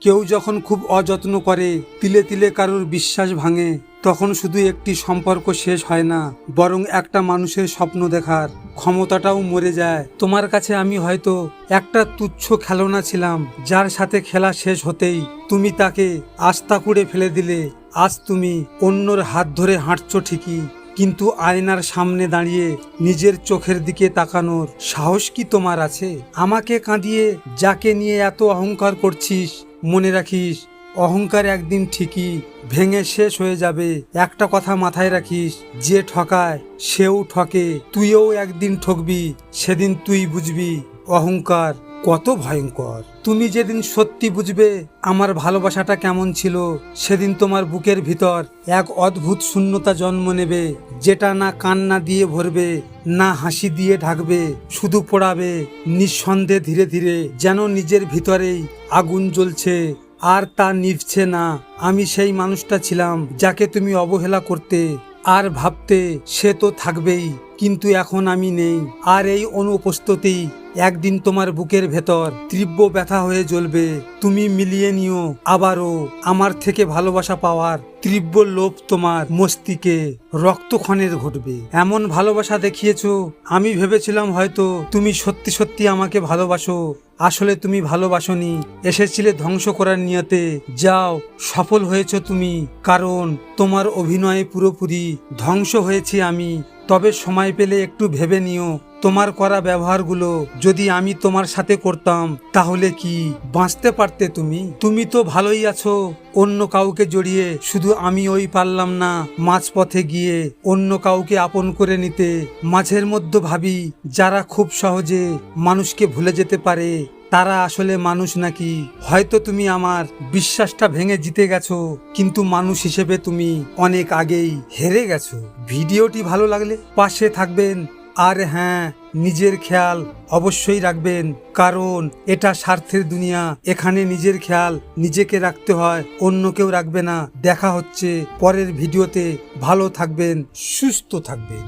কেউ যখন খুব অযত্ন করে, তিলে তিলে কারোর বিশ্বাস ভাঙে, তখন শুধু একটি সম্পর্ক শেষ হয় না, বরং একটা মানুষের স্বপ্ন দেখার ক্ষমতাটাও মরে যায়। তোমার কাছে আমি হয়তো একটা তুচ্ছ খেলনা ছিলাম, যার সাথে খেলা শেষ হতেই তুমি তাকে আস্থা করে ফেলে দিলে। আজ তুমি অন্যর হাত ধরে হাঁটছো ঠিকই, কিন্তু আয়নার সামনে দাঁড়িয়ে নিজের চোখের দিকে তাকানোর সাহস কি তোমার আছে? আমাকে কাঁদিয়ে যাকে নিয়ে এত অহংকার করছিস, মনে রাখিস অহংকার একদিন ঠিকই ভেঙে শেষ হয়ে যাবে। একটা কথা মাথায় রাখিস, যে ঠকায় সেও ঠকে, তুইও একদিন ঠকবি। সেদিন তুই বুঝবি অহংকার কত ভয়ঙ্কর। তুমি যেদিন সত্যি বুঝবে আমার ভালোবাসাটা কেমন ছিল, সেদিন তোমার বুকের ভিতর এক অদ্ভুত শূন্যতা জন্ম নেবে, যেটা না কান্না দিয়ে ভরবে, না হাসি দিয়ে ঢাকবে, শুধু পোড়াবে নিঃসন্দেহে ধীরে ধীরে, যেন নিজের ভিতরেই আগুন জ্বলছে আর তা নিভছে না। আমি সেই মানুষটা ছিলাম যাকে তুমি অবহেলা করতে আর ভাবতে সে তো থাকবেই, কিন্তু এখন আমি নেই। আর এই অনুপস্থিতি একদিন তোমার বুকের ভেতর তীব্র ব্যথা হয়ে জ্বলবে। তুমি মিলিয়ে নিও আবারও আমার থেকে ভালোবাসা পাওয়ার তীব্র লোভ তোমার মস্তিষ্কে রক্তক্ষরণ ঘটবে। এমন ভালোবাসা দেখিয়েছো, আমি ভেবেছিলাম হয়তো তুমি সত্যি সত্যি আমাকে ভালোবাসো। আসলে তুমি ভালোবাসনি, এসেছিলে ধ্বংস করার নিয়তে। যাও, সফল হয়েছো তুমি, কারণ তোমার অভিনয়ে পুরোপুরি ধ্বংস হয়েছি আমি। তবে সময় পেলে একটু ভেবে নিও, তোমার করা ব্যবহারগুলো যদি আমি তোমার সাথে করতাম, তাহলে কি বাঁচতে পারতে তুমি? তুমি তো ভালোই আছো অন্য কাউকে জড়িয়ে, শুধু আমি ওই পারলাম না মাঝপথে গিয়ে অন্য কাউকে আপন করে নিতে। মাঝের মধ্যে ভাবি, যারা খুব সহজে মানুষকে ভুলে যেতে পারে, তারা আসলে মানুষ নাকি? হয়তো তুমি আমার বিশ্বাসটা ভেঙে জিতে গেছো, কিন্তু মানুষ হিসেবে তুমি অনেক আগেই হেরে গেছো। ভিডিওটি ভালো লাগলে পাশে থাকবেন, আর হ্যাঁ, নিজের খেয়াল অবশ্যই রাখবেন, কারণ এটা স্বার্থের দুনিয়া। এখানে নিজের খেয়াল নিজেকে রাখতে হয়, অন্য কেউ রাখবে না। দেখা হচ্ছে পরের ভিডিওতে। ভালো থাকবেন, সুস্থ থাকবেন।